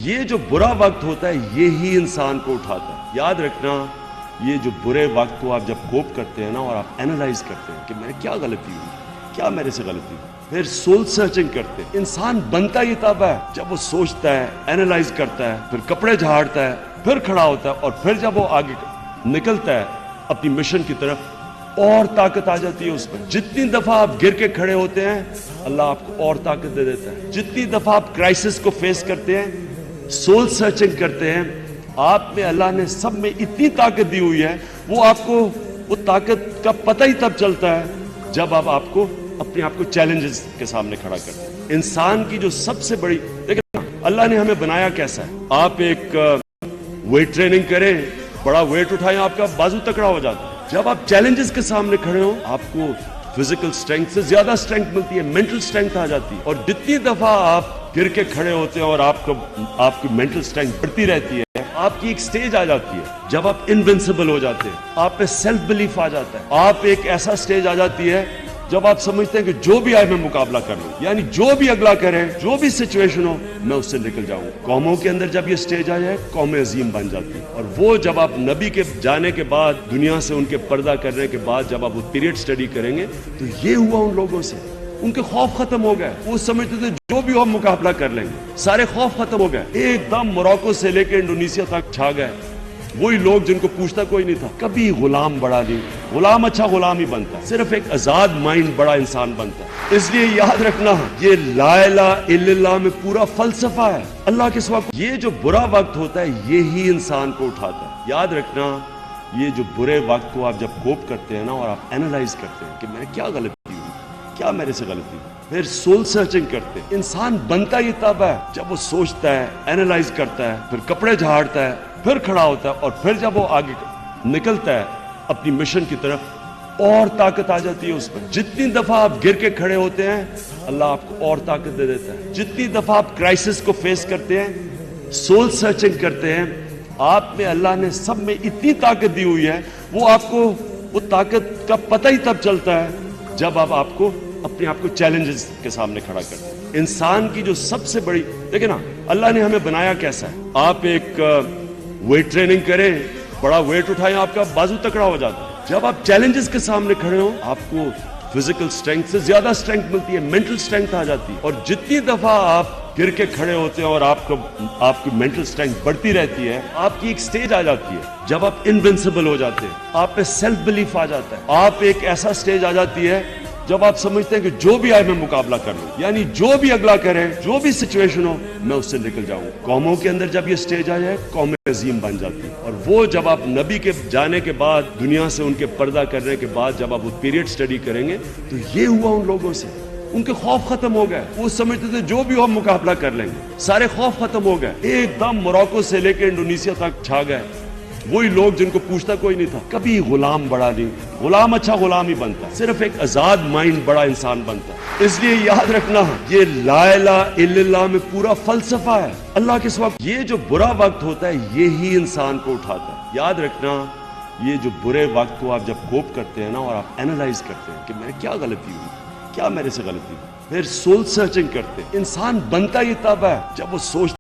یہ جو برا وقت ہوتا ہے یہی انسان کو اٹھاتا ہے. یاد رکھنا یہ جو برے وقت کو آپ جب کوپ کرتے ہیں نا اور آپ اینالائز کرتے ہیں کہ میں نے کیا غلطی ہوئی, کیا میرے سے غلطی ہوئی, پھر سول سرچنگ کرتے ہیں. انسان بنتا یہ تب ہے جب وہ سوچتا ہے, اینالائز کرتا ہے, پھر کپڑے جھاڑتا ہے, پھر کھڑا ہوتا ہے, اور پھر جب وہ آگے نکلتا ہے اپنی مشن کی طرف اور طاقت آ جاتی ہے اس پر. جتنی دفعہ آپ گر کے کھڑے ہوتے ہیں اللہ آپ کو اور طاقت دے دیتا ہے. جتنی دفعہ آپ کرائسس کو فیس کرتے ہیں, سول سرچنگ کرتے ہیں, آپ میں اللہ نے سب میں اتنی طاقت دی ہوئی ہے, وہ آپ کو وہ طاقت کا پتہ ہی تب چلتا ہے جب آپ کو اپنے آپ کو چیلنجز کے سامنے کھڑا کرتے ہیں. انسان کی جو سب سے بڑی, دیکھیں اللہ نے ہمیں بنایا کیسا ہے. آپ ایک ویٹ ٹریننگ کریں, بڑا ویٹ اٹھائیں, آپ کا بازو تکڑا ہو جاتا ہے. جب آپ چیلنجز کے سامنے کھڑے ہوں آپ کو فزیکل اسٹرینتھ سے زیادہ اسٹرینتھ ملتی ہے, مینٹل اسٹرینتھ آ جاتی ہے. اور جتنی دفعہ آپ گر کے کھڑے ہوتے ہیں اور آپ کی مینٹل اسٹرینتھ بڑھتی رہتی ہے, آپ کی ایک سٹیج آ جاتی ہے جب آپ انوینسیبل ہو جاتے ہیں, آپ پہ سیلف بلیف آ جاتا ہے. آپ ایک ایسا سٹیج آ جاتی ہے جب آپ سمجھتے ہیں کہ جو بھی آئے میں مقابلہ کر لوں, یعنی جو بھی اگلا کرے, جو بھی سچویشن ہو میں اس سے نکل جاؤں. قوموں کے اندر جب یہ سٹیج آ جائے قوم عظیم بن جاتی ہے. اور وہ جب آپ نبی کے جانے کے بعد, دنیا سے ان کے پردہ کرنے کے بعد جب آپ وہ پیریڈ سٹڈی کریں گے تو یہ ہوا ان لوگوں سے. ان کے خوف ختم ہو گئے, وہ سمجھتے تھے جو بھی ہو ہم مقابلہ کر لیں گے, سارے خوف ختم ہو گئے. ایک دم موروکو سے لے کے انڈونیشیا تک چھا گئے وہی لوگ جن کو پوچھتا کوئی نہیں تھا. کبھی غلام بڑا نہیں, غلام اچھا غلام ہی بنتا ہے, صرف ایک آزاد مائنڈ بڑا انسان بنتا ہے. اس لیے یاد رکھنا یہ لا الہ الا اللہ میں پورا فلسفہ ہے اللہ کے سوا. یہ جو برا وقت ہوتا ہے یہی انسان کو اٹھاتا ہے. یاد رکھنا یہ جو برے وقت کو آپ جب کوپ کرتے ہیں نا اور آپ اینالائز کرتے ہیں کہ میں نے کیا غلطی ہوئی, کیا میرے سے غلطی ہوئی, پھر سول سرچنگ کرتے ہیں. انسان بنتا یہ تب ہے جب وہ سوچتا ہے, اینالائز کرتا ہے, پھر کپڑے جھاڑتا ہے, پھر کھڑا ہوتا ہے, اور پھر جب وہ آگے نکلتا ہے اپنی مشن کی طرف اور طاقت آ جاتی ہے اس پر. جتنی دفعہ آپ گر کے کھڑے ہوتے ہیں اللہ آپ کو اور طاقت دے دیتا ہے. جتنی دفعہ آپ کرائسس کو فیس کرتے ہیں, سول سرچنگ کرتے ہیں, آپ میں اللہ نے سب میں اتنی طاقت دی ہوئی ہے, وہ آپ کو وہ طاقت کا پتہ ہی تب چلتا ہے جب آپ کو اپنے آپ کو چیلنجز کے سامنے کھڑا کرتے ہیں. انسان کی جو سب سے بڑی, دیکھیں نا اللہ نے ہمیں بنایا کیسا ہے. آپ ایک ویٹ ٹریننگ کریں, بڑا ویٹ اٹھائیں, آپ کا بازو تکڑا ہو جاتا ہے. جب آپ چیلنجز کے سامنے کھڑے ہوں آپ کو فزیکل اسٹرینتھ سے زیادہ اسٹرینتھ ملتی ہے, مینٹل اسٹرینتھ آ جاتی ہے. اور جتنی دفعہ آپ گر کے کھڑے ہوتے ہیں اور آپ کی مینٹل اسٹرینتھ بڑھتی رہتی ہے, آپ کی ایک سٹیج آ جاتی ہے جب آپ انوینسیبل ہو جاتے ہیں, آپ پہ سیلف بلیف آ جاتا ہے. آپ ایک ایسا سٹیج آ جاتی ہے جب آپ سمجھتے ہیں کہ جو بھی آئے میں مقابلہ کر لوں, یعنی جو بھی اگلا کرے, جو بھی سچویشن ہو میں اس سے نکل جاؤں. قوموں کے اندر جب یہ سٹیج آ جائے قوم عظیم بن جاتی ہے. اور وہ جب آپ نبی کے جانے کے بعد, دنیا سے ان کے پردہ کرنے کے بعد جب آپ وہ پیریڈ سٹڈی کریں گے تو یہ ہوا ان لوگوں سے. ان کے خوف ختم ہو گئے, وہ سمجھتے تھے جو بھی ہو ہم مقابلہ کر لیں گے, سارے خوف ختم ہو گئے. ایک دم موروکو سے لے کے انڈونیشیا تک چھا گئے وہی لوگ جن کو پوچھتا کوئی نہیں تھا. کبھی غلام بڑا نہیں, غلام اچھا غلام ہی بنتا ہے, صرف ایک آزاد مائنڈ بڑا انسان بنتا ہے. اس لیے یاد رکھنا یہ لا الہ الا اللہ میں پورا فلسفہ ہے اللہ کے سوا. یہ جو برا وقت ہوتا ہے یہی انسان کو اٹھاتا ہے. یاد رکھنا یہ جو برے وقت کو آپ جب کوپ کرتے ہیں نا اور آپ اینالائز کرتے ہیں کہ میں نے کیا غلطی ہوئی, کیا میرے سے غلطی ہوئی, پھر سول سرچنگ کرتے ہیں. انسان بنتا یہ تب ہے جب وہ سوچتا